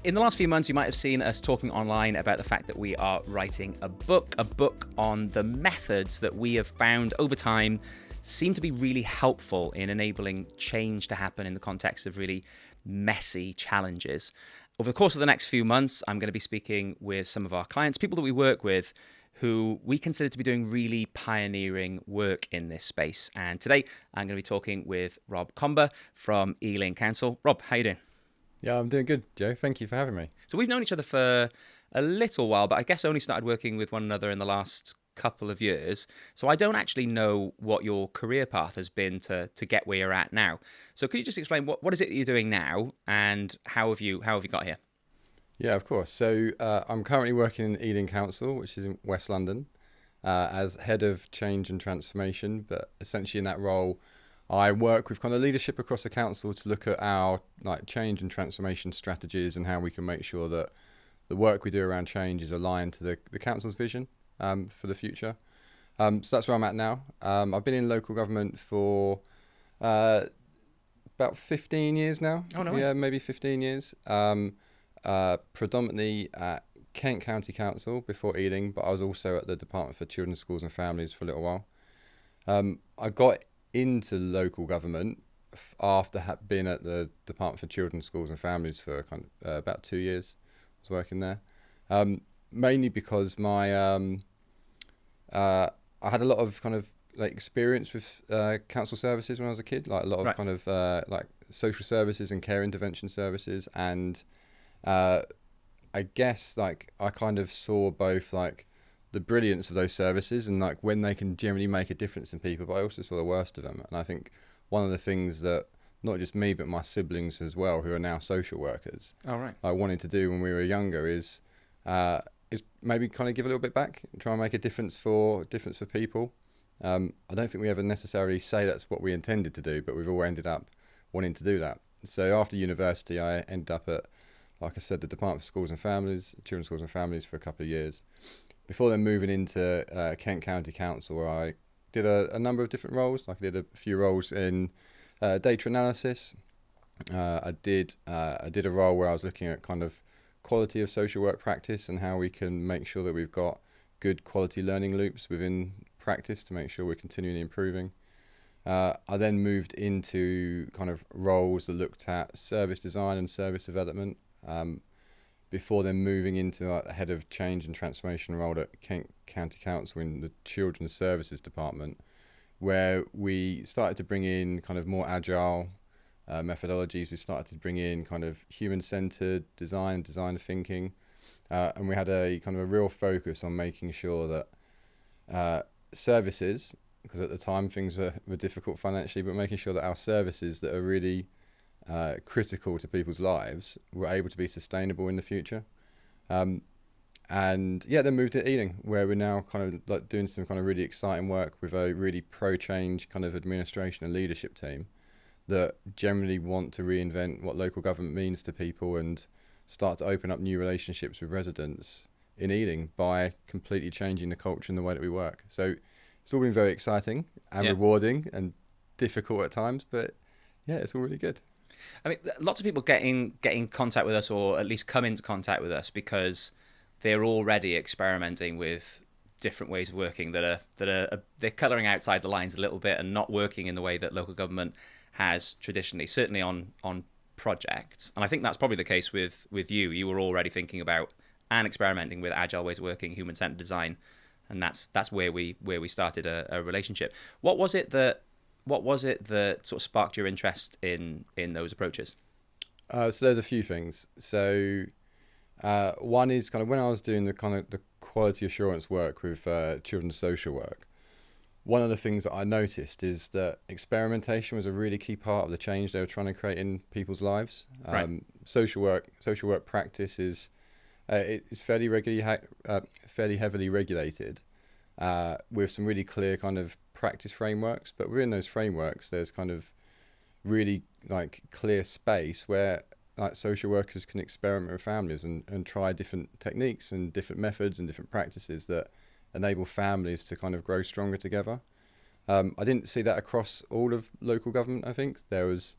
In the last few months, you might have seen us talking online about the fact that we are writing a book on the methods that we have found over time seem to be really helpful in enabling change to happen in the context of really messy challenges. Over the course of the next few months, I'm going to be speaking with some of our clients, people that we work with, who we consider to be doing really pioneering work in this space. And today, I'm going to be talking with Rob Comber from Ealing Council. Rob, how you doing? Yeah, I'm doing good, Joe. Thank you for having me. So we've known each other for a little while, but I guess only started working with one another in the last couple of years. So I don't actually know what your career path has been to get where you're at now. So could you just explain what is it that you're doing now and how have you got here? Yeah, of course. So I'm currently working in Ealing Council, which is in West London, as head of change and transformation. But essentially in that role, I work with kind of leadership across the council to look at our change and transformation strategies and how we can make sure that the work we do around change is aligned to the council's vision for the future. So that's where I'm at now. I've been in local government for about 15 years now. Oh, no way. Yeah, maybe 15 years. Predominantly at Kent County Council before Ealing, but I was also at the Department for Children, Schools and Families for a little while. I got into local government after being at the Department for Children, Schools and Families for about 2 years. I was working there, mainly because I had a lot of experience with council services when I was a kid, like a lot of social services and care intervention services, and I guess I kind of saw both the brilliance of those services and when they can generally make a difference in people, but I also saw the worst of them. And I think one of the things that not just me but my siblings as well, who are now social workers, I wanted to do when we were younger is maybe kind of give a little bit back and try and make a difference for people. I don't think we ever necessarily say that's what we intended to do, but we've all ended up wanting to do that. So after university, I ended up at, like I said, the Department for Schools and Families, Children, Schools and Families for a couple of years, before then moving into Kent County Council, where I did a number of different roles. I did a few roles in data analysis. I did a role where I was looking at kind of quality of social work practice and how we can make sure that we've got good quality learning loops within practice to make sure we're continually improving. I then moved into kind of roles that looked at service design and service development, before then moving into the head of change and transformation role at Kent County Council in the Children's Services Department, where we started to bring in kind of more agile methodologies. We started to bring in kind of human-centered design thinking, and we had a kind of a real focus on making sure that services, because at the time things were difficult financially, but making sure that our services that are really critical to people's lives were able to be sustainable in the future. Then moved to Ealing, where we're now kind of doing some kind of really exciting work with a really pro-change kind of administration and leadership team that generally want to reinvent what local government means to people and start to open up new relationships with residents in Ealing by completely changing the culture and the way that we work. So it's all been very exciting and rewarding and difficult at times, but yeah, it's all really good. I mean, lots of people get in contact with us, or at least come into contact with us, because they're already experimenting with different ways of working that are they're colouring outside the lines a little bit and not working in the way that local government has traditionally, certainly on projects. And I think that's probably the case with you. You were already thinking about and experimenting with agile ways of working, human-centered design, and that's where we started a relationship. What was it that sort of sparked your interest in those approaches? So there's a few things. So one is kind of when I was doing the quality assurance work with children's social work, one of the things that I noticed is that experimentation was a really key part of the change they were trying to create in people's lives. Social work practice is it's fairly heavily regulated, with some really clear kind of practice frameworks, but within those frameworks there's kind of really clear space where social workers can experiment with families and try different techniques and different methods and different practices that enable families to kind of grow stronger together. I didn't see that across all of local government. I think there was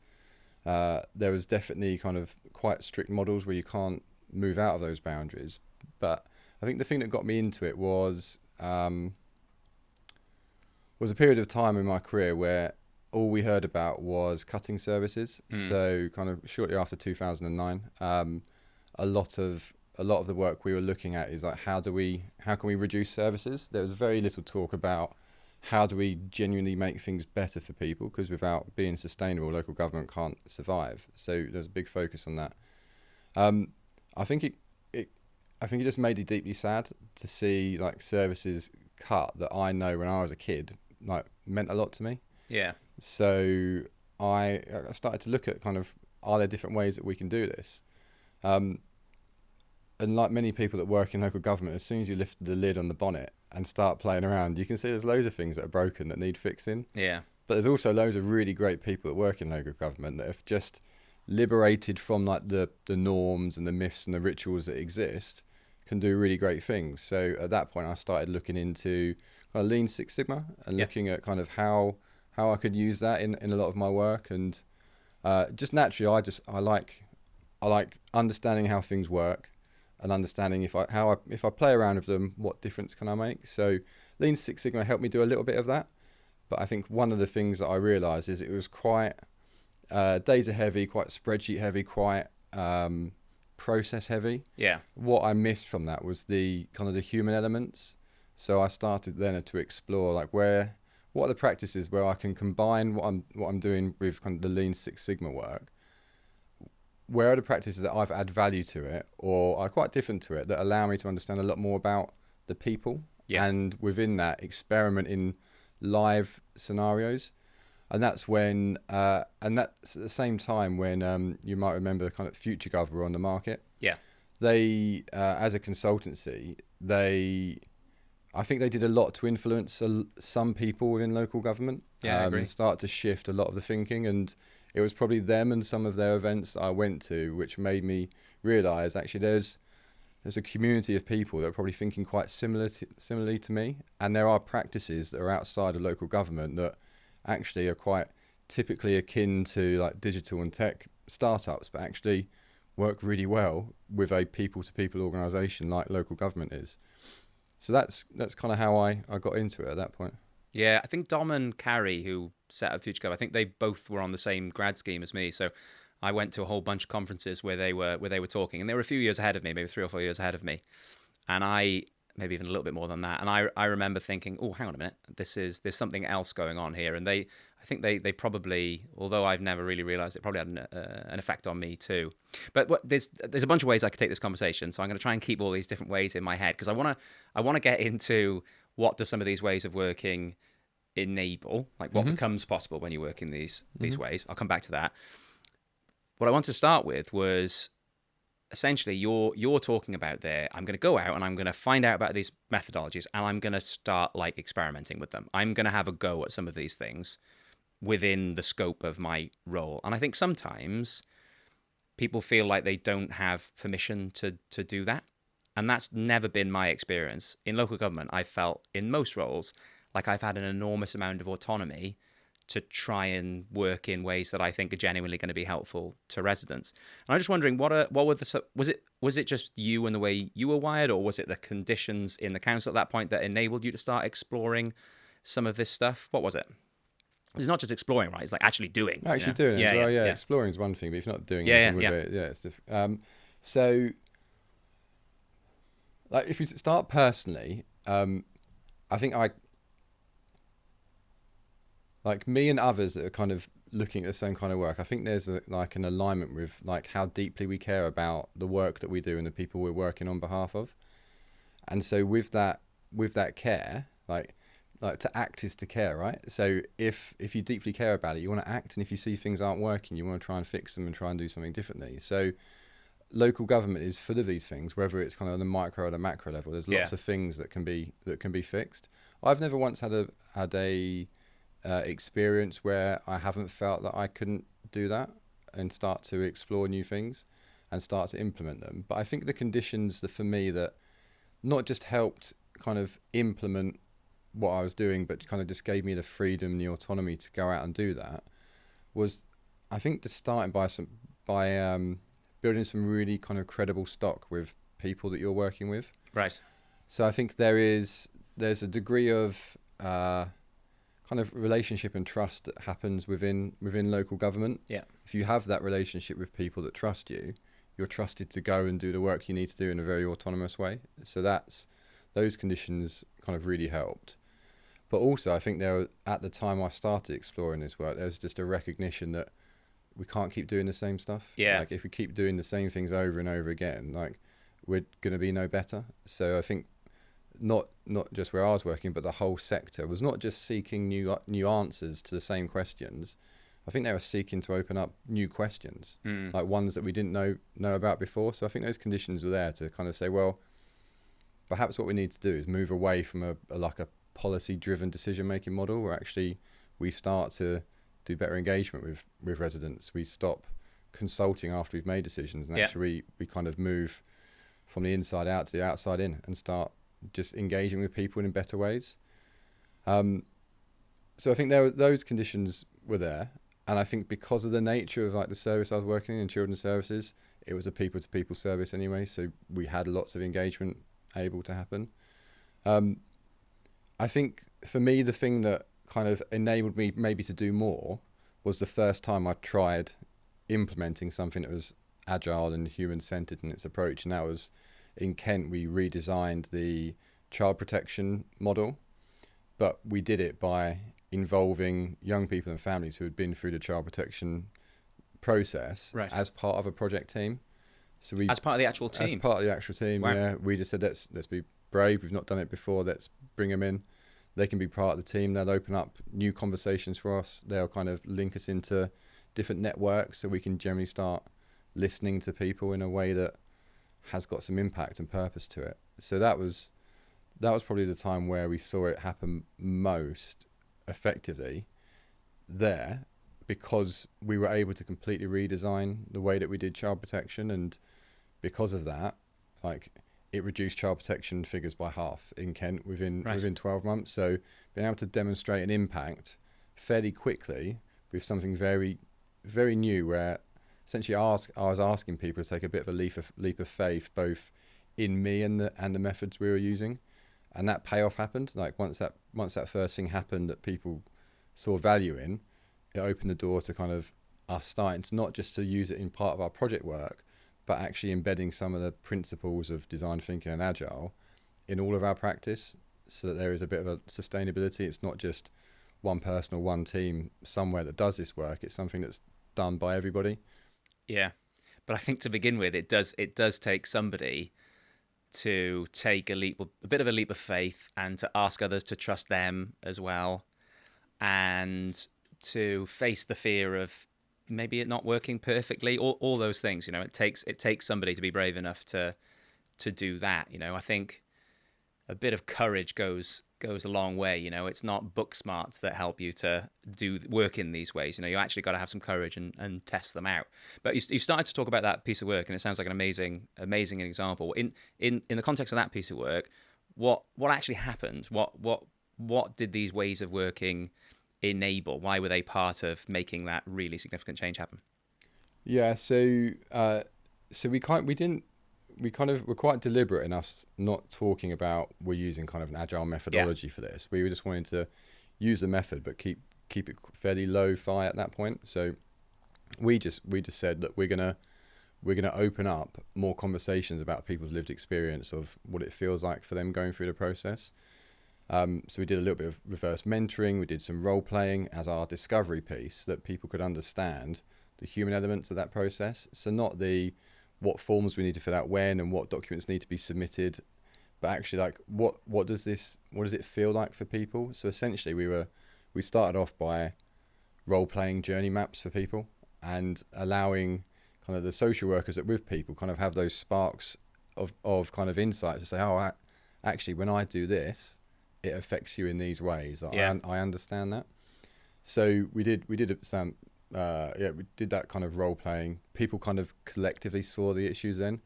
definitely kind of quite strict models where you can't move out of those boundaries. But I think the thing that got me into it was a period of time in my career where all we heard about was cutting services. So kind of shortly after 2009, a lot of the work we were looking at is like how can we reduce services? There was very little talk about how do we genuinely make things better for people, because without being sustainable, local government can't survive. So there's a big focus on that. I think it just made it deeply sad to see like services cut that I know when I was a kid like meant a lot to me. Yeah. So I started to look at kind of, are there different ways that we can do this? And like many people that work in local government, as soon as you lift the lid on the bonnet and start playing around, you can see there's loads of things that are broken that need fixing. Yeah. But there's also loads of really great people that work in local government that have just liberated from like the norms and the myths and the rituals that exist, can do really great things. So at that point, I started looking into kind of Lean Six Sigma and looking at kind of how I could use that in a lot of my work. And just naturally, I like understanding how things work and understanding if I play around with them, what difference can I make? So Lean Six Sigma helped me do a little bit of that. But I think one of the things that I realised is it was quite data heavy, quite spreadsheet heavy, quite process heavy. Yeah. What I missed from that was the kind of the human elements. So I started then to explore like what are the practices where I can combine what I'm doing with kind of the Lean Six Sigma work. Where are the practices that I've added value to it or are quite different to it that allow me to understand a lot more about the people, and within that experiment in live scenarios. And that's when, and that's at the same time when you might remember kind of FutureGov were on the market. Yeah. They, as a consultancy, I think they did a lot to influence some people within local government. Yeah, I agree. And start to shift a lot of the thinking. And it was probably them and some of their events that I went to which made me realise actually there's a community of people that are probably thinking quite similarly to me. And there are practices that are outside of local government that actually are quite typically akin to like digital and tech startups, but actually work really well with a people-to-people organisation like local government is. So that's kind of how I got into it at that point. Yeah, I think Dom and Carrie, who set up FutureGov, I think they both were on the same grad scheme as me. So I went to a whole bunch of conferences where they were talking, and they were a few years ahead of me, maybe 3 or 4 years ahead of me, and maybe even a little bit more than that. And I remember thinking, oh, hang on a minute, there's something else going on here. And I think they probably, although I've never really realised it, probably had an effect on me too. But there's a bunch of ways I could take this conversation, so I'm going to try and keep all these different ways in my head, because I want to get into what do some of these ways of working enable, like what becomes possible when you work in these ways. I'll come back to that. What I want to start with was essentially you're talking about there. I'm going to go out and I'm going to find out about these methodologies, and I'm going to start like experimenting with them. I'm going to have a go at some of these things within the scope of my role. And I think sometimes people feel like they don't have permission to do that. And that's never been my experience. In local government, I felt in most roles like I've had an enormous amount of autonomy to try and work in ways that I think are genuinely going to be helpful to residents. And I'm just wondering, was it just you and the way you were wired, or was it the conditions in the council at that point that enabled you to start exploring some of this stuff? What was it? It's not just exploring, right? It's like actually doing. Actually doing it as well, yeah. Exploring is one thing, but if you're not doing anything with it, it's different. So, like, if you start personally, I think like me and others that are kind of looking at the same kind of work, I think there's like an alignment with like how deeply we care about the work that we do and the people we're working on behalf of. And so with that care, like to act is to care, right? So if you deeply care about it, you want to act, and if you see things aren't working, you want to try and fix them and try and do something differently. So local government is full of these things, whether it's kind of on the micro or the macro level. There's lots of things that can be fixed. I've never once had a experience where I haven't felt that I couldn't do that and start to explore new things and start to implement them. But I think the conditions that for me that not just helped kind of implement what I was doing, but kind of just gave me the freedom and the autonomy to go out and do that was, I think, just starting by building some really kind of credible stock with people that you're working with. Right. So I think there's a degree of kind of relationship and trust that happens within local government. Yeah. If you have that relationship with people that trust you, you're trusted to go and do the work you need to do in a very autonomous way. So those conditions kind of really helped. But also, I think at the time I started exploring this work, there was just a recognition that we can't keep doing the same stuff. Yeah. Like if we keep doing the same things over and over again, like we're going to be no better. So I think not just where I was working, but the whole sector was not just seeking new answers to the same questions. I think they were seeking to open up new questions, like ones that we didn't know about before. So I think those conditions were there to kind of say, well, perhaps what we need to do is move away from a policy-driven decision-making model, where actually we start to do better engagement with residents. We stop consulting after we've made decisions, and actually we kind of move from the inside out to the outside in and start just engaging with people in better ways. So I think those conditions were there. And I think because of the nature of like the service I was working in children's services, it was a people-to-people service anyway. So we had lots of engagement able to happen. I think for me, the thing that kind of enabled me maybe to do more was the first time I tried implementing something that was agile and human-centered in its approach. And that was in Kent. We redesigned the child protection model, but we did it by involving young people and families who had been through the child protection process as part of a project team. So we, as part of the actual team. As part of the actual team, wow. Yeah. We just said let's be brave. We've not done it before. Let's bring them in. They can be part of the team. They'll open up new conversations for us. They'll kind of link us into different networks, so we can generally start listening to people in a way that has got some impact and purpose to it. So that was probably the time where we saw it happen most effectively there, because we were able to completely redesign the way that we did child protection, and because of that, like, it reduced child protection figures by half in Kent within 12 months. So being able to demonstrate an impact fairly quickly with something very, very new, where essentially I was asking people to take a bit of a leap of faith, both in me and the methods we were using. And that payoff happened. Like once that first thing happened that people saw value in, it opened the door to kind of us starting to not just to use it in part of our project work, but actually embedding some of the principles of design thinking and agile in all of our practice, so that there is a bit of a sustainability. It's not just one person or one team somewhere that does this work. It's something that's done by everybody. Yeah, but I think to begin with, it does take somebody to take a bit of a leap of faith, and to ask others to trust them as well, and to face the fear of maybe it not working perfectly, or all those things. You know, it takes somebody to be brave enough to do that. You know, I think a bit of courage goes a long way. You know, it's not book smarts that help you to do work in these ways. You know, you actually got to have some courage and test them out. But you started to talk about that piece of work, and it sounds like an amazing example. In the context of that piece of work, what actually happened? What did these ways of working enable? Why were they part of making that really significant change happen? Yeah, so we were quite deliberate in us not talking about we're using kind of an agile methodology for this. We were just wanting to use the method, but keep it fairly low-fi at that point. So we just said that we're gonna open up more conversations about people's lived experience of what it feels like for them going through the process. So we did a little bit of reverse mentoring. We did some role playing as our discovery piece, so that people could understand the human elements of that process. So not what forms we need to fill out when, and what documents need to be submitted, but actually like what does it feel like for people? So essentially we started off by role playing journey maps for people, and allowing kind of the social workers that with people kind of have those sparks of kind of insight to say, oh, actually when I do this, it affects you in these ways. I understand that. So we did some we did that kind of role playing. People kind of collectively saw the issues then,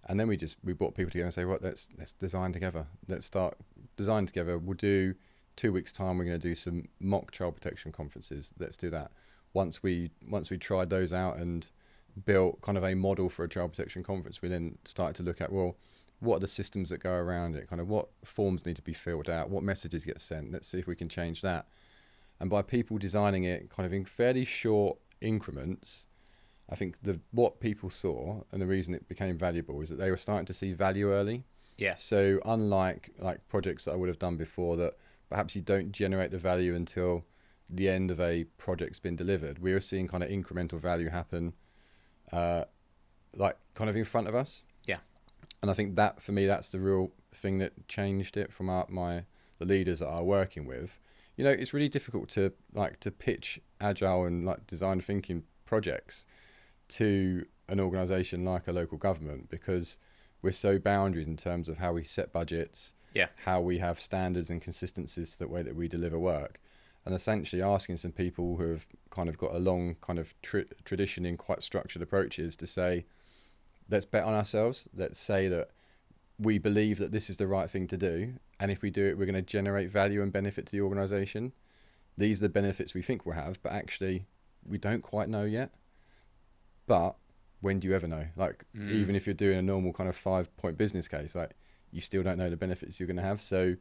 and then we brought people together and say, right, let's design together. Let's start design together. We'll do 2 weeks time. We're going to do some mock child protection conferences. Let's do that. Once we tried those out and built kind of a model for a child protection conference, we then started to look at, well, what are the systems that go around it? Kind of what forms need to be filled out? What messages get sent? Let's see if we can change that. And by people designing it kind of in fairly short increments, I think what people saw and the reason it became valuable is that they were starting to see value early. Yeah. So unlike like projects that I would have done before that perhaps you don't generate the value until the end of a project's been delivered, we were seeing kind of incremental value happen like kind of in front of us. Yeah. And I think that for me, that's the real thing that changed it from the leaders that I'm working with. You know, it's really difficult to pitch agile and like design thinking projects to an organisation like a local government because we're so boundaried in terms of how we set budgets, how we have standards and consistencies to the way that we deliver work. And essentially asking some people who have kind of got a long kind of tradition in quite structured approaches to say, let's bet on ourselves. Let's say that we believe that this is the right thing to do. And if we do it, we're going to generate value and benefit to the organisation. These are the benefits we think we'll have, but actually we don't quite know yet. But when do you ever know? Like, even if you're doing a normal kind of 5-point business case, like you still don't know the benefits you're going to have. So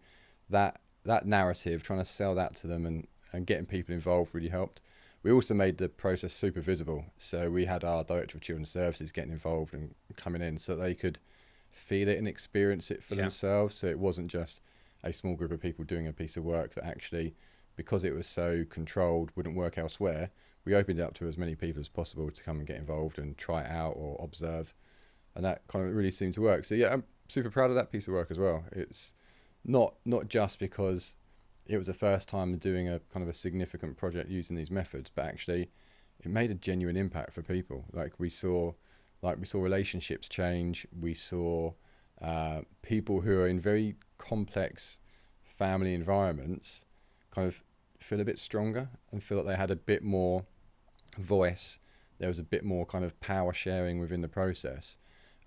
that narrative, trying to sell that to them and getting people involved really helped. We also made the process super visible. So we had our Director of Children's Services getting involved and coming in so they could feel it and experience it for themselves. So it wasn't just a small group of people doing a piece of work that actually, because it was so controlled, wouldn't work elsewhere. We opened it up to as many people as possible to come and get involved and try it out or observe. And that kind of really seemed to work. So yeah, I'm super proud of that piece of work as well. It's not just because it was the first time doing a kind of a significant project using these methods, but actually it made a genuine impact for people. We saw relationships change. We saw people who are in very complex family environments kind of feel a bit stronger and feel that they had a bit more voice. There was a bit more kind of power sharing within the process,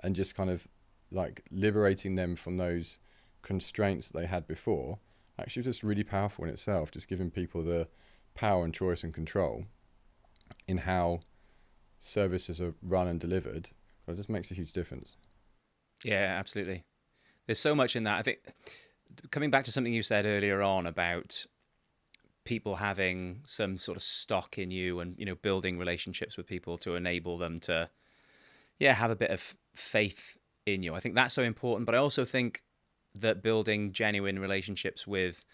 and just kind of like liberating them from those constraints that they had before. Actually just really powerful in itself, just giving people the power and choice and control in how services are run and delivered. It just makes a huge difference. Yeah, absolutely. There's so much in that. I think coming back to something you said earlier on about people having some sort of stock in you and, you know, building relationships with people to enable them to, have a bit of faith in you. I think that's so important. But I also think that building genuine relationships with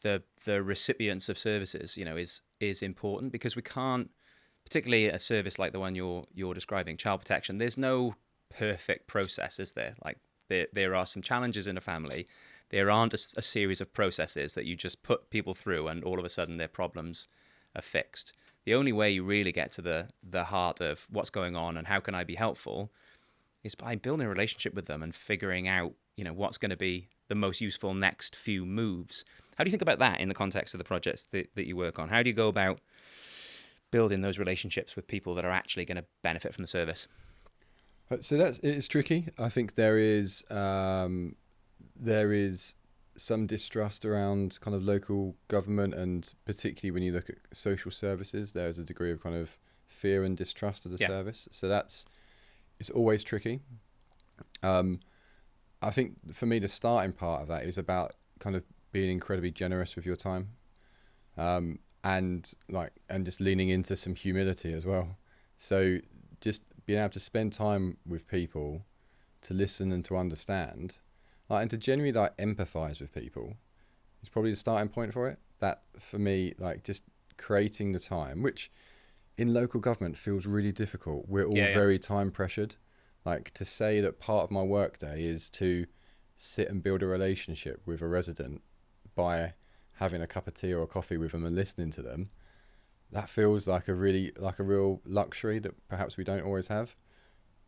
the recipients of services, you know, is important, because we can't, particularly a service like the one you're describing, child protection, there's no perfect process, is there? Like there are some challenges in a family. There aren't a series of processes that you just put people through and all of a sudden their problems are fixed. The only way you really get to the heart of what's going on and how can I be helpful is by building a relationship with them and figuring out, you know, what's going to be the most useful next few moves. How do you think about that in the context of the projects that you work on? How do you go about building those relationships with people that are actually going to benefit from the service? So it's tricky. I think there is some distrust around kind of local government, and particularly when you look at social services, there's a degree of kind of fear and distrust of the service. So it's always tricky. I think for me, the starting part of that is about kind of being incredibly generous with your time, and just leaning into some humility as well. So just being able to spend time with people, to listen and to understand, and to genuinely empathize with people is probably the starting point for it. That for me, just creating the time, which in local government feels really difficult. We're all very time pressured. To say that part of my workday is to sit and build a relationship with a resident by having a cup of tea or a coffee with them and listening to them, that feels like a real luxury that perhaps we don't always have.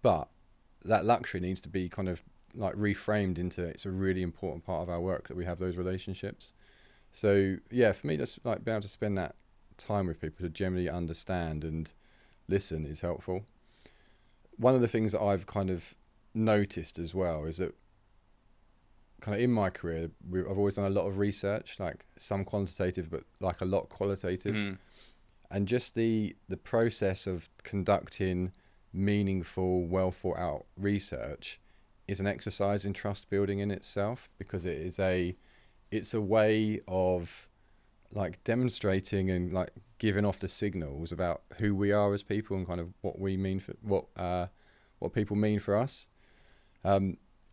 But that luxury needs to be kind of reframed into, it's a really important part of our work that we have those relationships. So for me, just being able to spend that time with people to generally understand and listen is helpful. One of the things that I've kind of noticed as well is that kind of in my career, I've always done a lot of research, some quantitative, but a lot qualitative. And just the process of conducting meaningful, well thought out research is an exercise in trust building in itself, because it's a way of like demonstrating and like giving off the signals about who we are as people and kind of what we mean for what people mean for us.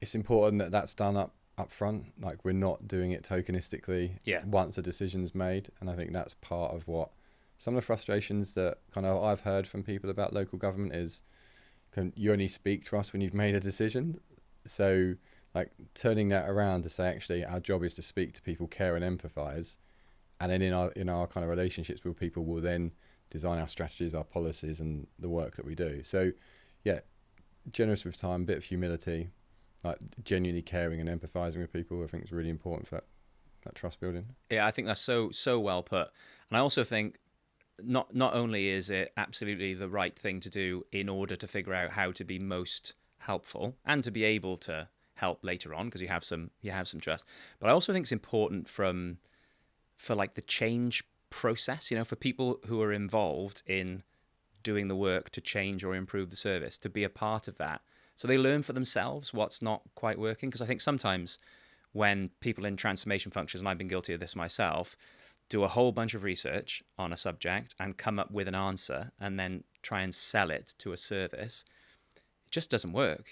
It's important that that's done up front. Like, we're not doing it tokenistically once a decision's made. And I think that's part of what some of the frustrations that kind of I've heard from people about local government is, you only speak to us when you've made a decision. So like turning that around to say, actually, our job is to speak to people, care and empathise. And then in our kind of relationships with people, we'll then design our strategies, our policies and the work that we do. So yeah, generous with time, bit of humility, like genuinely caring and empathizing with people, I think is really important for that trust building. Yeah, I think that's so well put. And I also think not only is it absolutely the right thing to do in order to figure out how to be most helpful and to be able to help later on because you have some trust, but I also think it's important for like the change process, for people who are involved in doing the work to change or improve the service, to be a part of that. So they learn for themselves what's not quite working. Because I think sometimes when people in transformation functions, and I've been guilty of this myself, do a whole bunch of research on a subject and come up with an answer and then try and sell it to a service, it just doesn't work,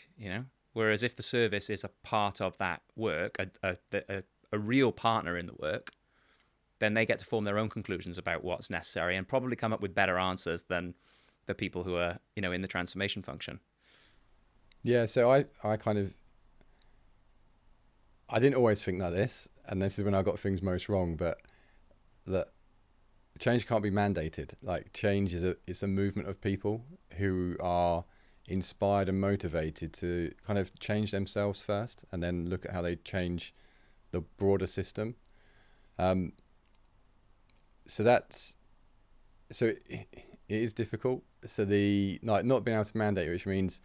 Whereas if the service is a part of that work, a real partner in the work, then they get to form their own conclusions about what's necessary and probably come up with better answers than the people who are, in the transformation function. Yeah, so I didn't always think like this, and this is when I got things most wrong, but that change can't be mandated. Like, change it's a movement of people who are inspired and motivated to kind of change themselves first and then look at how they change the broader system. So it is difficult. So not being able to mandate, which means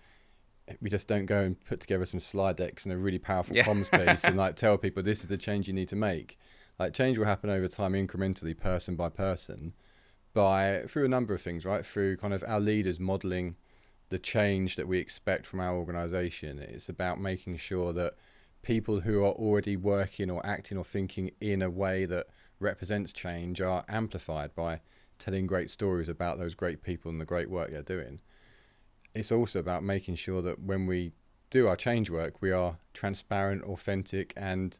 we just don't go and put together some slide decks and a really powerful comms piece and like tell people this is the change you need to make. Like, change will happen over time, incrementally, person by person, through a number of things, right? Through kind of our leaders modeling the change that we expect from our organization. It's about making sure that people who are already working or acting or thinking in a way that represents change are amplified by telling great stories about those great people and the great work they're doing. It's also about making sure that when we do our change work, we are transparent, authentic, and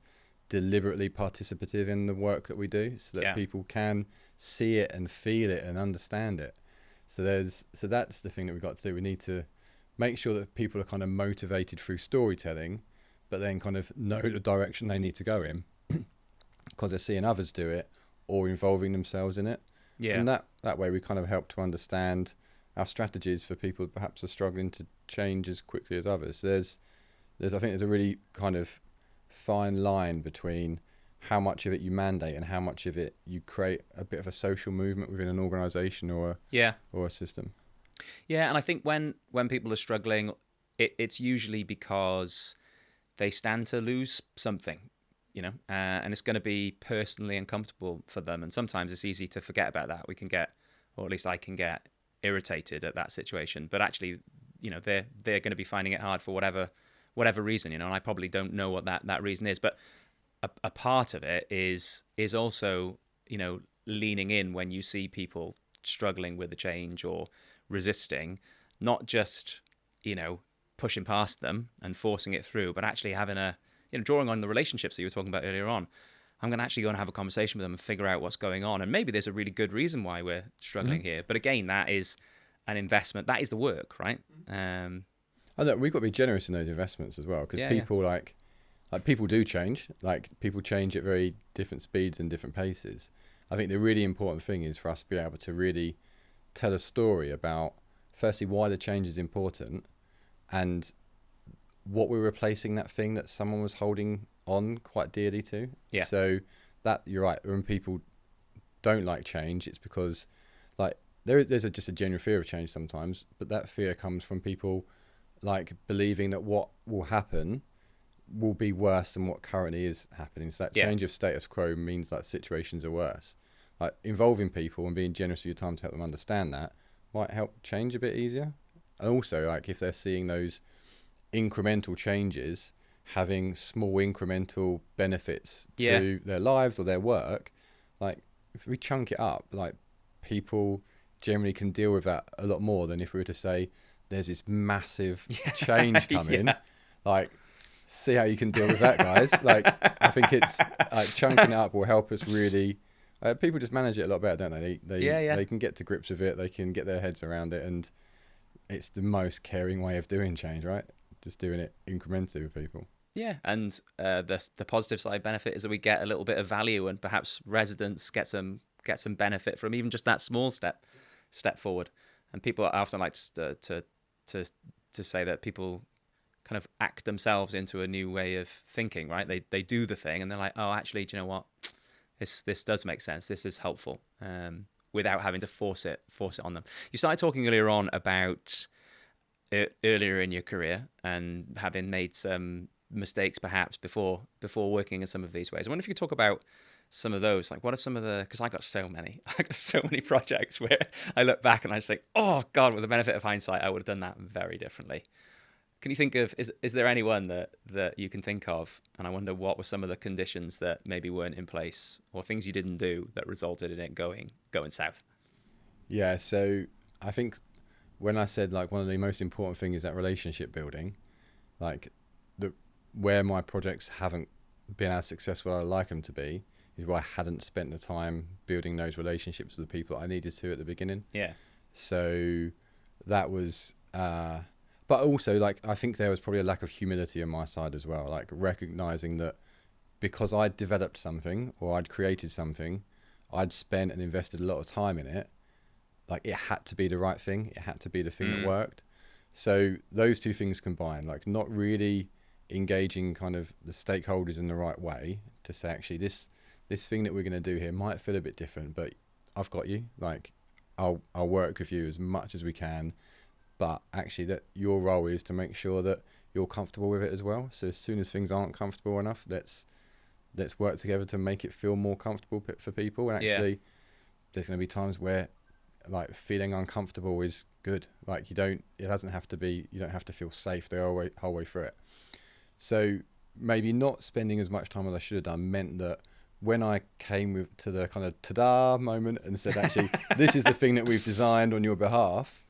deliberately participative in the work that we do, so that people can see it and feel it and understand it. So that's the thing that we've got to do. We need to make sure that people are kind of motivated through storytelling, but then kind of know the direction they need to go in because they're seeing others do it or involving themselves in it. Yeah. And that way we kind of help to understand our strategies for people who perhaps are struggling to change as quickly as others. I think there's a really kind of fine line between how much of it you mandate and how much of it you create a bit of a social movement within an organization or a system. Yeah, and I think when people are struggling, it's usually because they stand to lose something, and it's going to be personally uncomfortable for them. And sometimes it's easy to forget about that. We can get, or at least I can get, irritated at that situation. But actually, they're going to be finding it hard for whatever reason, and I probably don't know what that reason is. But a part of it is also, leaning in when you see people struggling with the change or resisting, not just, pushing past them and forcing it through, but actually having drawing on the relationships that you were talking about earlier on. I'm going to actually go and have a conversation with them and figure out what's going on. And maybe there's a really good reason why we're struggling here. But again, that is an investment. That is the work, right? I know we've got to be generous in those investments as well, because people like people do change. Like, people change at very different speeds and different paces. I think the really important thing is for us to be able to really tell a story about, firstly, why the change is important and what we're replacing that thing that someone was holding on quite dearly to. Yeah. So that, you're right, when people don't like change, it's because like there's just a genuine fear of change sometimes, but that fear comes from people like believing that what will happen will be worse than what currently is happening. So that change of status quo means that situations are worse. Like, involving people and being generous with your time to help them understand that might help change a bit easier. And also, like, if they're seeing those incremental changes having small incremental benefits Yeah. to their lives or their work, like, if we chunk it up, like, people generally can deal with that a lot more than if we were to say there's this massive change coming. Yeah. Like, see how you can deal with that, guys. Like, I think it's like chunking it up will help us really. People just manage it a lot better, don't they? They can get to grips with it. They can get their heads around it, and it's the most caring way of doing change, right? Just doing it incrementally with people. Yeah, and the positive side benefit is that we get a little bit of value, and perhaps residents get some benefit from even just that small step forward. And people often like to say that people kind of act themselves into a new way of thinking, right? They do the thing, and they're like, oh, actually, do you know what? This does make sense. This is helpful, without having to force it on them. You started talking earlier on about earlier in your career and having made some mistakes perhaps before working in some of these ways. I wonder if you could talk about some of those. Like, what are some of the, because I got so many projects where I look back and I just think, oh God, with the benefit of hindsight, I would have done that very differently. Can you think of, is there anyone that you can think of? And I wonder what were some of the conditions that maybe weren't in place, or things you didn't do that resulted in it going south? Yeah, so I think when I said, like, one of the most important things is that relationship building, like, where my projects haven't been as successful as I'd like them to be is where I hadn't spent the time building those relationships with the people I needed to at the beginning. Yeah. So that was, but also, like, I think there was probably a lack of humility on my side as well, like recognizing that because I'd developed something or I'd created something, I'd spent and invested a lot of time in it, like, it had to be the right thing. It had to be the thing that worked. So those two things combined, like, not really engaging kind of the stakeholders in the right way to say, actually, this thing that we're going to do here might feel a bit different, but I've got you. Like, I'll work with you as much as we can, but actually that your role is to make sure that you're comfortable with it as well. So as soon as things aren't comfortable enough, let's work together to make it feel more comfortable for people. And actually, there's going to be times where, like, feeling uncomfortable is good. Like, you don't have to feel safe the whole way through it. So maybe not spending as much time as I should have done meant that when I came to the kind of ta-da moment and said, actually, this is the thing that we've designed on your behalf,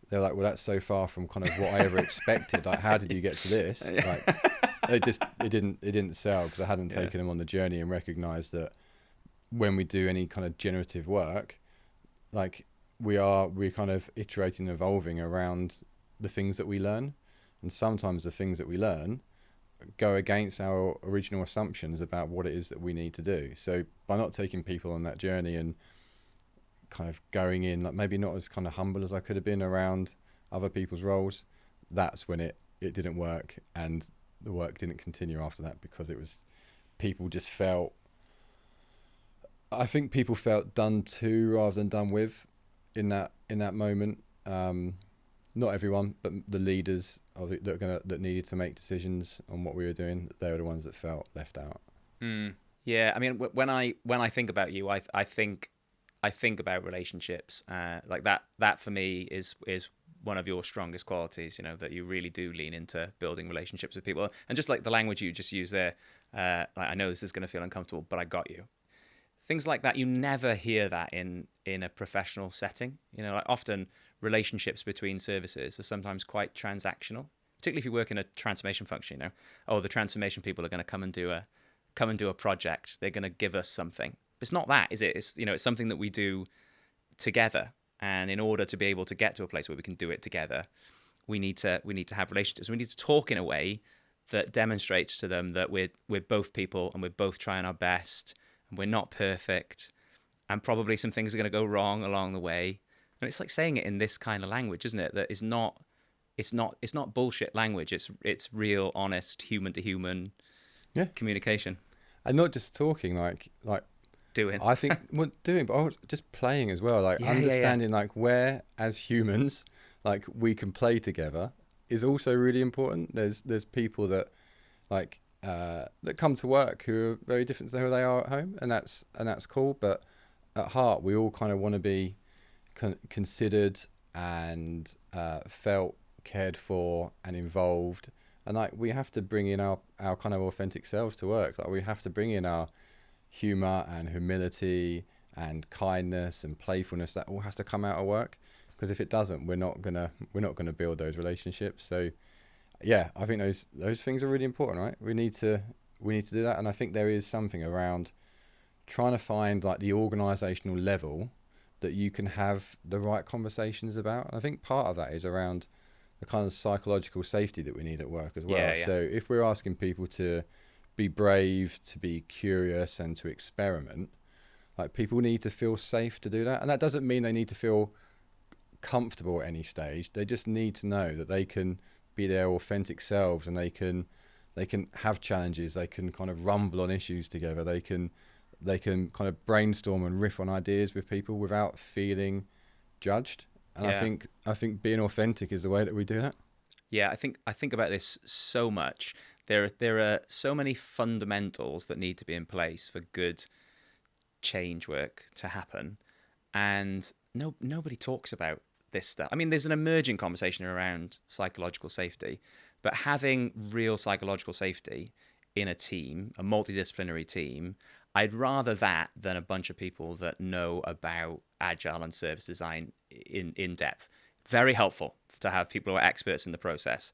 they're like, well, that's so far from kind of what I ever expected. Like, how did you get to this? Like, it didn't sell because I hadn't taken them on the journey and recognized that when we do any kind of generative work, like, we're kind of iterating and evolving around the things that we learn. And sometimes the things that we learn go against our original assumptions about what it is that we need to do. So by not taking people on that journey and kind of going in, like, maybe not as kind of humble as I could have been around other people's roles, that's when it didn't work, and the work didn't continue after that, because people felt done to rather than done with in that moment. Not everyone, but the leaders that needed to make decisions on what we were doing, they were the ones that felt left out. Yeah, I mean, when I think about you, I think about relationships. Like that for me is one of your strongest qualities. You know, that you really do lean into building relationships with people, and just like the language you just used there. Like, I know this is going to feel uncomfortable, but I got you. Things like that, you never hear that in a professional setting. You know, like, often relationships between services are sometimes quite transactional, particularly if you work in a transformation function. You know, oh, the transformation people are going to come and do a project. They're going to give us something. It's not that, is it? It's, you know, it's something that we do together. And in order to be able to get to a place where we can do it together, we need to have relationships. We need to talk in a way that demonstrates to them that we're both people and we're both trying our best. We're not perfect, and probably some things are going to go wrong along the way. And it's like saying it in this kind of language, isn't it? That is not, it's not bullshit language. It's real, honest, human to human communication. And not just talking, like Doing. I think doing, but also just playing as well. Like, understanding like where as humans, like, we can play together is also really important. There's people that like. That come to work who are very different to who they are at home, and that's cool. But at heart, we all kind of want to be considered and felt cared for and involved. And like we have to bring in our kind of authentic selves to work. Like we have to bring in our humor and humility and kindness and playfulness. That all has to come out of work, because if it doesn't, we're not gonna build those relationships. So yeah, I think those things are really important, right? We need to do that. And I think there is something around trying to find like the organizational level that you can have the right conversations about. And I think part of that is around the kind of psychological safety that we need at work as well. Yeah. So if we're asking people to be brave, to be curious, and to experiment, like people need to feel safe to do that. And that doesn't mean they need to feel comfortable at any stage. They just need to know that they can be their authentic selves, and they can have challenges. They can kind of rumble on issues together. They can kind of brainstorm and riff on ideas with people without feeling judged. And Yeah. I think being authentic is the way that we do that. Yeah, I think about this so much. There are so many fundamentals that need to be in place for good change work to happen, and nobody talks about this stuff. I mean, there's an emerging conversation around psychological safety, but having real psychological safety in a team, a multidisciplinary team, I'd rather that than a bunch of people that know about agile and service design in depth. Very helpful to have people who are experts in the process,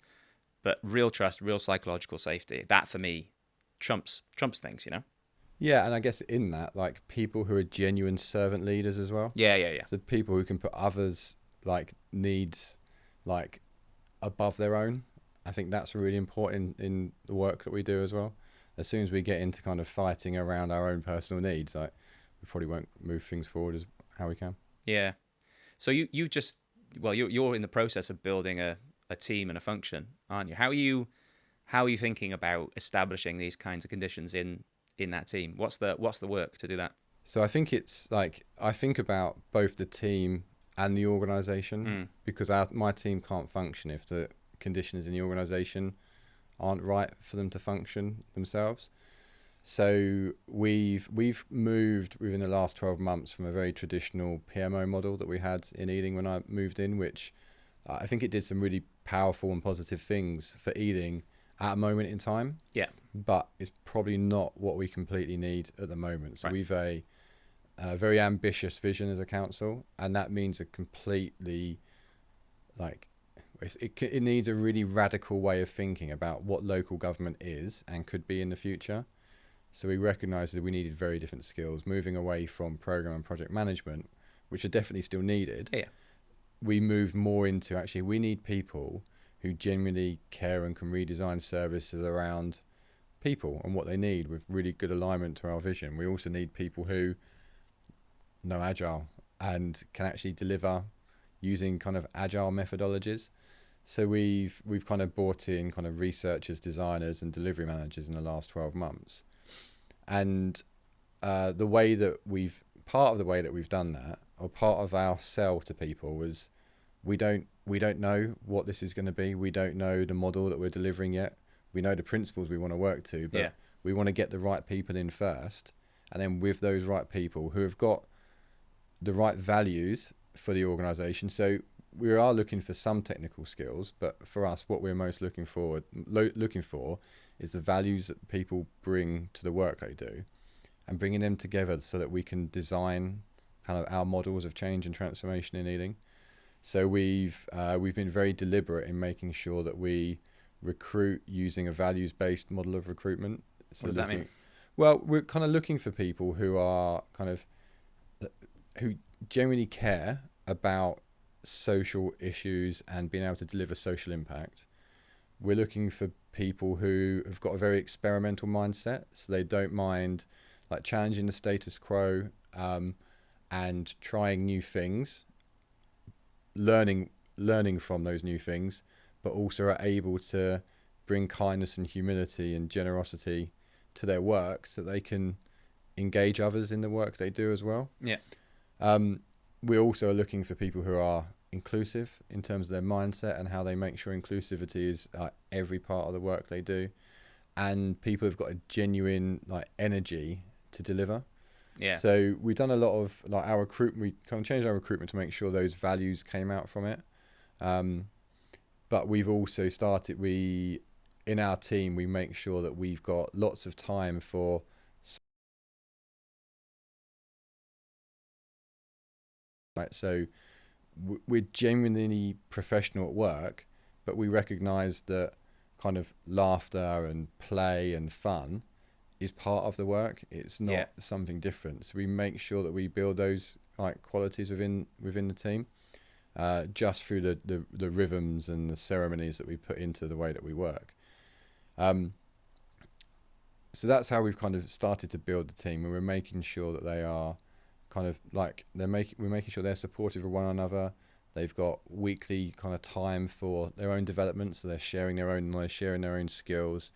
but real trust, real psychological safety, that for me trumps things, you know? Yeah, and I guess in that, like people who are genuine servant leaders as well. Yeah. So people who can put others like needs like above their own. I think that's really important in the work that we do as well. As soon as we get into kind of fighting around our own personal needs, like we probably won't move things forward as how we can. Yeah. So you just, well, you're in the process of building a team and a function, aren't you? How are you thinking about establishing these kinds of conditions in that team? What's the work to do that? So I think it's like I think about both the team and the organization, because my team can't function if the conditions in the organization aren't right for them to function themselves. So we've moved within the last 12 months from a very traditional PMO model that we had in Ealing when I moved in, which I think it did some really powerful and positive things for Ealing at a moment in time. Yeah. But it's probably not what we completely need at the moment. So Right. we've a very ambitious vision as a council, and that means a completely like it needs a really radical way of thinking about what local government is and could be in the future. So we recognised that we needed very different skills, moving away from program and project management, which are definitely still needed. Yeah. We moved more into actually we need people who genuinely care and can redesign services around people and what they need with really good alignment to our vision. We also need people who know agile and can actually deliver using kind of agile methodologies. So we've kind of brought in kind of researchers, designers, and delivery managers in the last 12 months. And part of the way that we've done that, or part of our sell to people, was we don't know what this is going to be. We don't know the model that we're delivering yet. We know the principles we want to work to, but we want to get the right people in first, and then with those right people who have got the right values for the organisation. So we are looking for some technical skills, but for us, what we're most looking for is the values that people bring to the work they do, and bringing them together so that we can design kind of our models of change and transformation in Ealing. So we've been very deliberate in making sure that we recruit using a values-based model of recruitment. So what does that mean? Well, we're kind of looking for people who are who genuinely care about social issues and being able to deliver social impact. We're looking for people who have got a very experimental mindset, so they don't mind like challenging the status quo and trying new things, learning from those new things, but also are able to bring kindness and humility and generosity to their work so they can engage others in the work they do as well. Yeah. We also are looking for people who are inclusive in terms of their mindset and how they make sure inclusivity is every part of the work they do, and people who've got a genuine like energy to deliver. Yeah. So we've done a lot of like our recruitment. We kind of changed our recruitment to make sure those values came out from it. But we've also started. In our team, we make sure that we've got lots of time for. Right, so we're genuinely professional at work, but we recognise that kind of laughter and play and fun is part of the work. It's not something different. So we make sure that we build those like qualities within the team, just through the rhythms and the ceremonies that we put into the way that we work. So that's how we've kind of started to build the team, and we're making sure that they are kind of like we're making sure they're supportive of one another. They've got weekly kind of time for their own development, so they're sharing their own knowledge, sharing their own skills,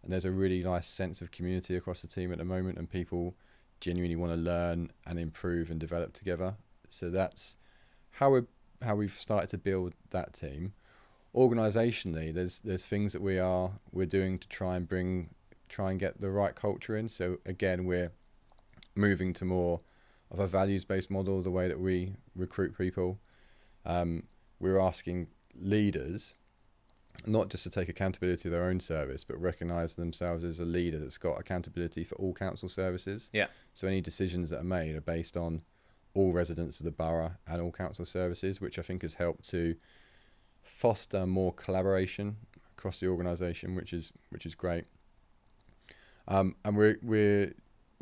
and there's a really nice sense of community across the team at the moment, and people genuinely want to learn and improve and develop together. So that's how we've started to build that team. Organisationally, there's things that we're doing to try and get the right culture in. So again, we're moving to more of a values-based model, the way that we recruit people. We're asking leaders not just to take accountability of their own service, but recognise themselves as a leader that's got accountability for all council services. Yeah. So any decisions that are made are based on all residents of the borough and all council services, which I think has helped to foster more collaboration across the organisation, which is great. And we're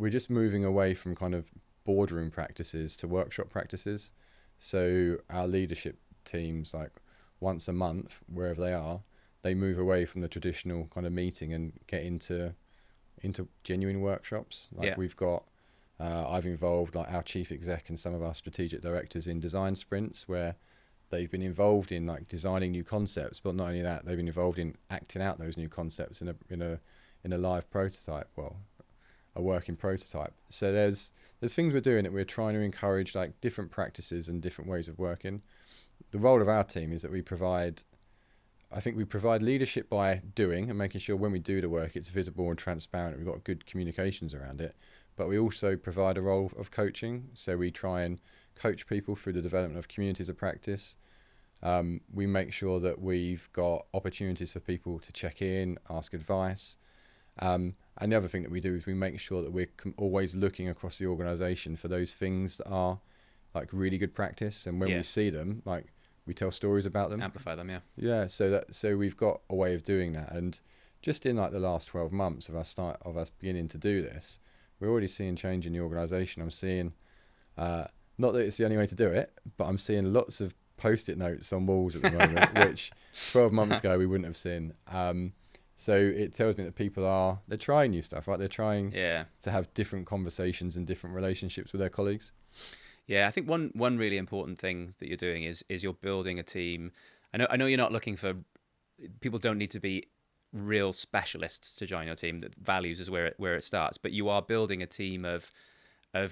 just moving away from kind of boardroom practices to workshop practices. So our leadership teams, like once a month, wherever they are, they move away from the traditional kind of meeting and get into genuine workshops. Like we've got, I've involved like our chief exec and some of our strategic directors in design sprints where they've been involved in like designing new concepts, but not only that, they've been involved in acting out those new concepts in a live prototype, a working prototype. So there's things we're doing that we're trying to encourage like different practices and different ways of working. The role of our team is that we provide leadership by doing and making sure when we do the work it's visible and transparent, we've got good communications around it, but we also provide a role of coaching. So we try and coach people through the development of communities of practice. We make sure that we've got opportunities for people to check in, ask advice. And the other thing that we do is we make sure that we're always looking across the organisation for those things that are like really good practice, and when we see them, like we tell stories about them, amplify them. So we've got a way of doing that. And just in like the last 12 months of us beginning to do this, we're already seeing change in the organisation. I'm seeing not that it's the only way to do it, but I'm seeing lots of post-it notes on walls at the moment which 12 months ago we wouldn't have seen. So it tells me that they're trying new stuff, right? They're trying to have different conversations and different relationships with their colleagues. Yeah, I think one really important thing that you're doing is you're building a team. I know you're not looking for people. Don't need to be real specialists to join your team. That values is where it starts, but you are building a team of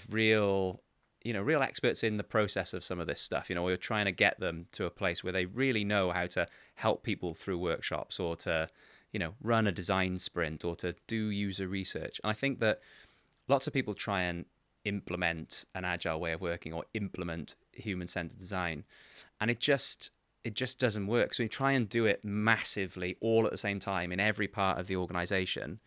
real experts in the process of some of this stuff. We're trying to get them to a place where they really know how to help people through workshops, or to run a design sprint, or to do user research. And I think that lots of people try and implement an agile way of working or implement human-centered design, and it just doesn't work. So we try and do it massively all at the same time in every part of the organization.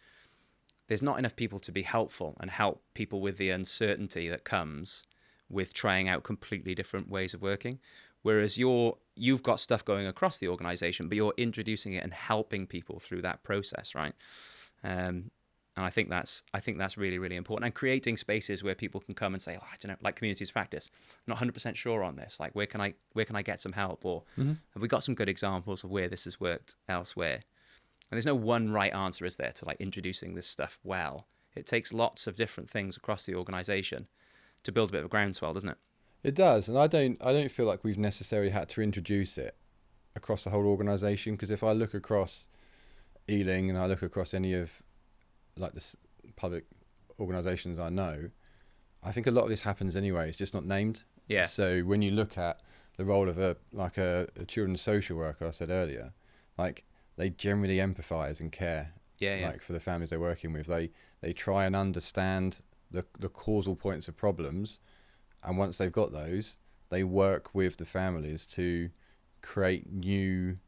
There's not enough people to be helpful and help people with the uncertainty that comes with trying out completely different ways of working. Whereas you've got stuff going across the organization, but you're introducing it and helping people through that process, right? And I think that's really, really important. And creating spaces where people can come and say, I don't know, like communities practice, I'm not 100% sure on this. Like, where can I get some help? Or have we got some good examples of where this has worked elsewhere? And there's no one right answer, is there, to like introducing this stuff well. It takes lots of different things across the organization to build a bit of a groundswell, doesn't it? It does, and I don't feel like we've necessarily had to introduce it across the whole organisation, because if I look across Ealing and I look across any of like the public organisations I know, I think a lot of this happens anyway. It's just not named. Yeah. So when you look at the role of a children's social worker, I said earlier, like they generally empathise and care, like for the families they're working with. They try and understand the causal points of problems, and once they've got those, they work with the families to create new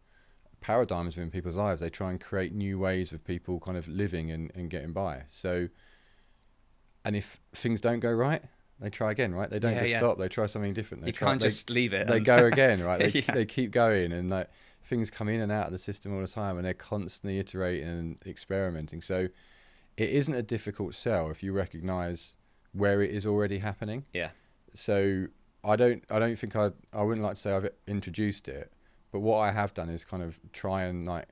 paradigms within people's lives. They try and create new ways of people kind of living and getting by. So, and if things don't go right, they try again, right? They don't just stop. They try something different. You can't just leave it. They go again, right? They keep going, and like things come in and out of the system all the time, and they're constantly iterating and experimenting. So it isn't a difficult sell if you recognise where it is already happening. Yeah. So I don't think I wouldn't like to say I've introduced it, but what I have done is kind of try and like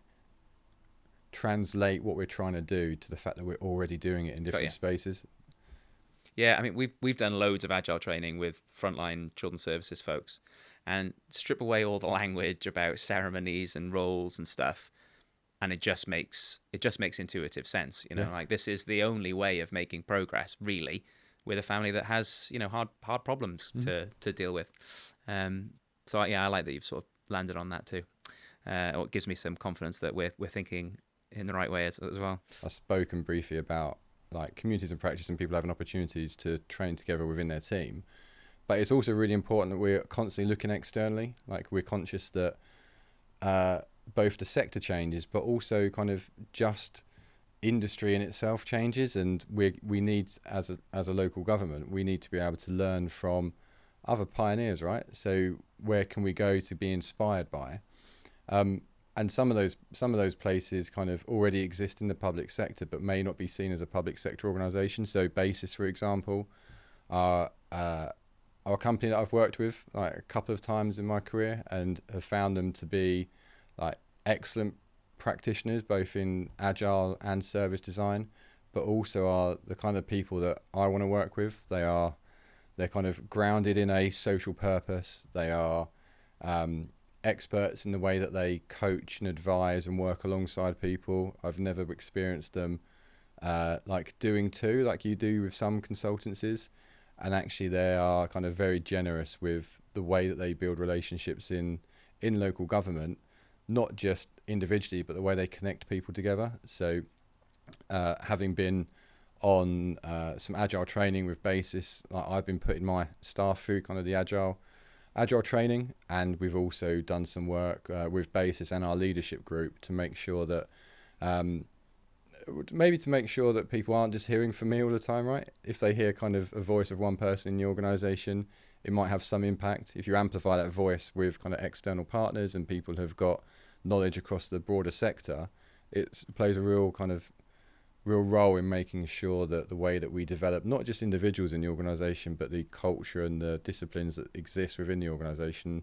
translate what we're trying to do to the fact that we're already doing it in different spaces. Yeah, I mean, we've done loads of agile training with frontline children's services folks, and strip away all the language about ceremonies and roles and stuff, and it just makes intuitive sense. You know, like this is the only way of making progress, really, with a family that has hard problems to deal with. So yeah, I like that you've sort of landed on that too. It gives me some confidence that we're thinking in the right way as well. I've spoken briefly about like communities of practice and people having opportunities to train together within their team, but it's also really important that we're constantly looking externally. Like we're conscious that both the sector changes, but also kind of just industry in itself changes, and we need as a local government, we need to be able to learn from other pioneers, right? So where can we go to be inspired by? And some of those places kind of already exist in the public sector, but may not be seen as a public sector organisation. So Basis, for example, are a company that I've worked with like a couple of times in my career, and have found them to be like excellent practitioners, both in agile and service design, but also are the kind of people that I want to work with. They're kind of grounded in a social purpose. They are experts in the way that they coach and advise and work alongside people. I've never experienced them like doing two like you do with some consultancies, and actually they are kind of very generous with the way that they build relationships in local government, not just individually, but the way they connect people together. So having been on some agile training with Basis, I've been putting my staff through kind of the agile training, and we've also done some work with Basis and our leadership group to make sure that people aren't just hearing from me all the time, right? If they hear kind of a voice of one person in the organisation, it might have some impact. If you amplify that voice with kind of external partners and people who've got knowledge across the broader sector, it plays a real role in making sure that the way that we develop not just individuals in the organisation, but the culture and the disciplines that exist within the organisation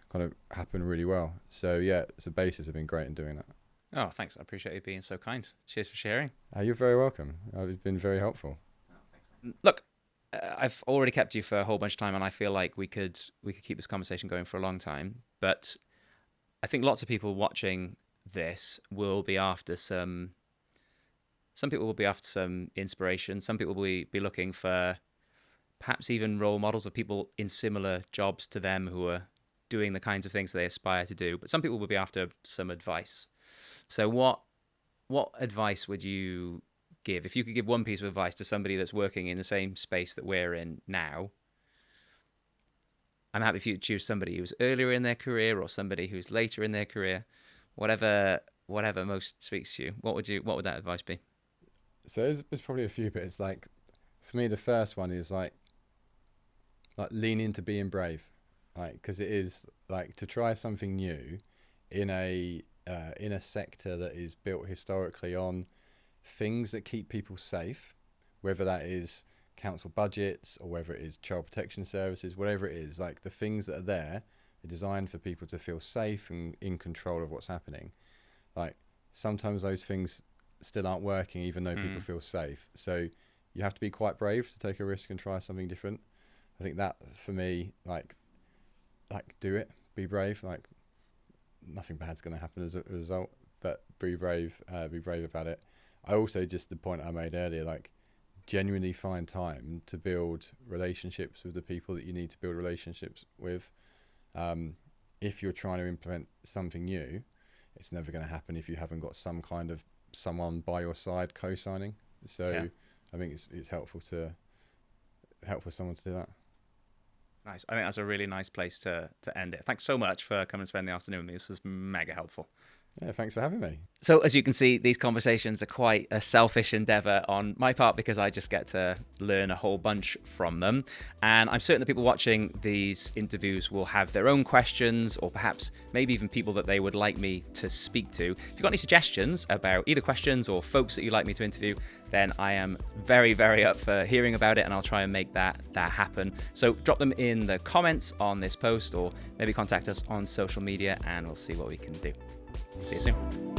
kind of happen really well. So yeah, it's a Basis have been great in doing that. Oh, thanks. I appreciate you being so kind. Cheers for sharing. You're very welcome. It's been very helpful. Oh, thanks, man. Look, I've already kept you for a whole bunch of time, and I feel like we could keep this conversation going for a long time. But I think lots of people watching this will be after some people will be after some inspiration. Some people will be looking for perhaps even role models of people in similar jobs to them who are doing the kinds of things they aspire to do. But some people will be after some advice. So what advice would you give? If you could give one piece of advice to somebody that's working in the same space that we're in now, I'm happy for you to choose somebody who's earlier in their career or somebody who's later in their career, whatever most speaks to you. What would that advice be? So there's probably a few bits. Like for me, the first one is like lean into being brave, like because it is like to try something new in a sector that is built historically on things that keep people safe, whether that is council budgets or whether it is child protection services, whatever it is. Like the things that are there are designed for people to feel safe and in control of what's happening. Like sometimes those things still aren't working even though people feel safe, so you have to be quite brave to take a risk and try something different. I think that for me, like do it, be brave. Like nothing bad's going to happen as a result, but be brave about it. I also, just the point I made earlier, like genuinely find time to build relationships with the people that you need to build relationships with. If you're trying to implement something new, it's never going to happen if you haven't got someone by your side co-signing. So I think it's helpful to help for someone to do that. Nice. I think that's a really nice place to end it. Thanks so much for coming and spending the afternoon with me. This was mega helpful. Yeah, thanks for having me. So as you can see, these conversations are quite a selfish endeavor on my part because I just get to learn a whole bunch from them. And I'm certain that people watching these interviews will have their own questions, or perhaps maybe even people that they would like me to speak to. If you've got any suggestions about either questions or folks that you'd like me to interview, then I am very, very up for hearing about it, and I'll try and make that happen. So drop them in the comments on this post, or maybe contact us on social media, and we'll see what we can do. See you soon.